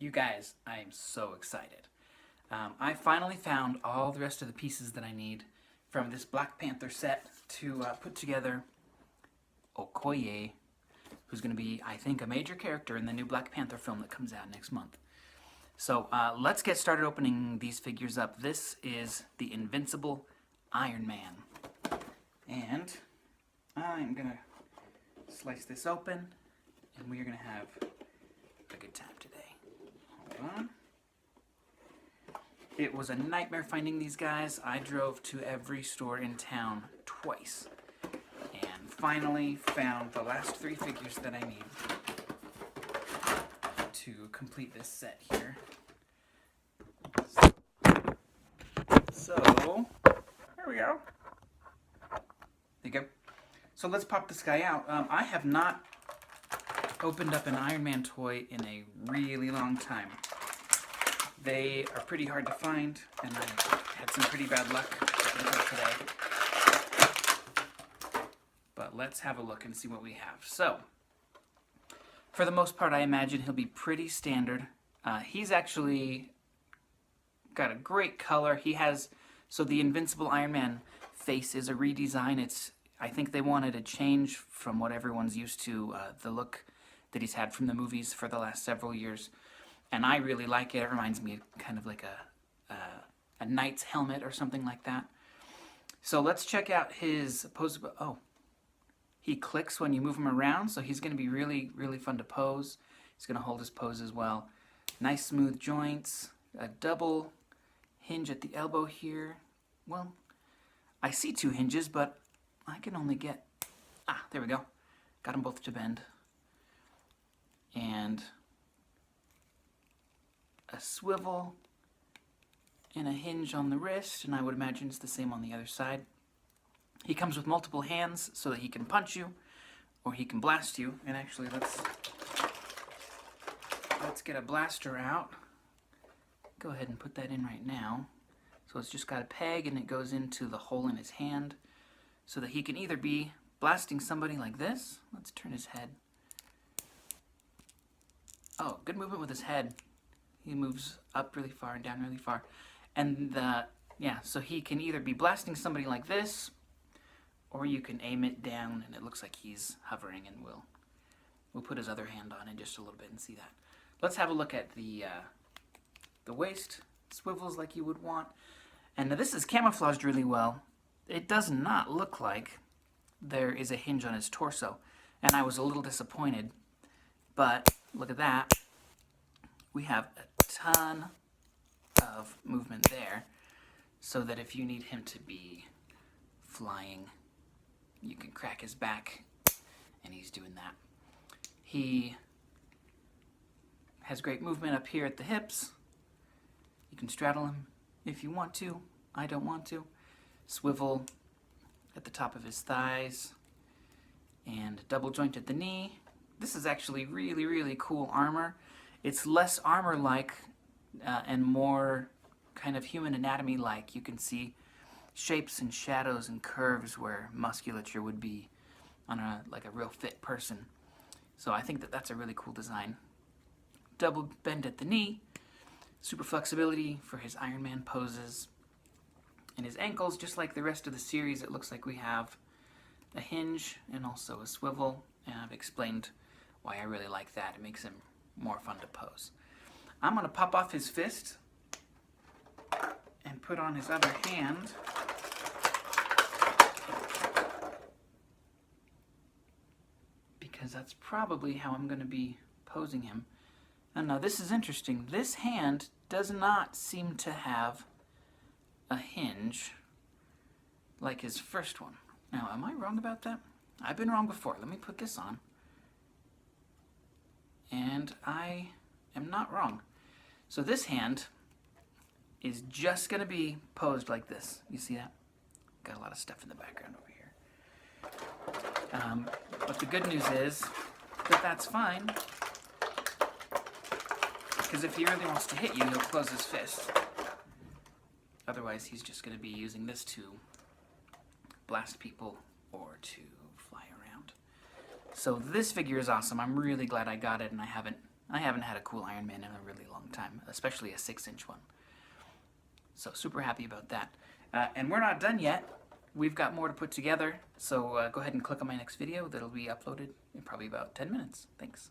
You guys, I am so excited. I finally found all the rest of the pieces that I need from this Black Panther set to put together Okoye, who's going to be, I think, a major character in the new Black Panther film that comes out next month. So let's get started opening these figures up. This is the Invincible Iron Man. And I'm going to slice this open, and we are going to have a good time today. Hold on. It was a nightmare finding these guys. I drove to every store in town twice and finally found the last 3 figures that I need to complete this set here. So, there we go. There you go. So let's pop this guy out. I have not opened up an Iron Man toy in a really long time. They are pretty hard to find, and I had some pretty bad luck until today. But let's have a look and see what we have. So, for the most part, I imagine he'll be pretty standard. He's actually got a great color. He has, so the Invincible Iron Man face is a redesign. I think they wanted a change from what everyone's used to, the look that he's had from the movies for the last several years. And I really like it. It reminds me of kind of like a knight's helmet or something like that. So let's check out his pose. Oh, he clicks when you move him around, so he's going to be really, really fun to pose. He's going to hold his pose as well. Nice smooth joints, a double hinge at the elbow here. Well, I see 2 hinges, but I can only get, there we go. Got them both to bend. And a swivel and a hinge on the wrist, and I would imagine it's the same on the other side. He comes with multiple hands so that he can punch you or he can blast you. And actually, let's get a blaster out. Go ahead and put that in right now. So it's just got a peg and it goes into the hole in his hand so that he can either be blasting somebody like this. Let's turn his head. Oh, good movement with his head. He moves up really far and down really far. And so he can either be blasting somebody like this, or you can aim it down and it looks like he's hovering, and we'll put his other hand on in just a little bit and see that. Let's have a look at the waist. Swivels like you would want. And now this is camouflaged really well. It does not look like there is a hinge on his torso. And I was a little disappointed, but look at that. We have a ton of movement there, so that if you need him to be flying, you can crack his back, and he's doing that. He has great movement up here at the hips. You can straddle him if you want to. I don't want to. Swivel at the top of his thighs, and double joint at the knee. This is actually really, really cool armor. It's less armor-like and more kind of human anatomy-like. You can see shapes and shadows and curves where musculature would be on a real fit person. So I think that that's a really cool design. Double bend at the knee, super flexibility for his Iron Man poses. And his ankles, just like the rest of the series, it looks like we have a hinge and also a swivel. And I've explained why I really like that. It makes him more fun to pose. I'm going to pop off his fist and put on his other hand. Because that's probably how I'm going to be posing him. And now this is interesting. This hand does not seem to have a hinge like his first one. Now, am I wrong about that? I've been wrong before. Let me put this on. And I am not wrong. So this hand is just going to be posed like this. You see that? Got a lot of stuff in the background over here. But the good news is that that's fine. Because if he really wants to hit you, he'll close his fist. Otherwise, he's just going to be using this to blast people or to fly around. So this figure is awesome. I'm really glad I got it, and I I haven't had a cool Iron Man in a really long time, especially a 6-inch one. So super happy about that. And we're not done yet. We've got more to put together, so go ahead and click on my next video. That'll be uploaded in probably about 10 minutes. Thanks.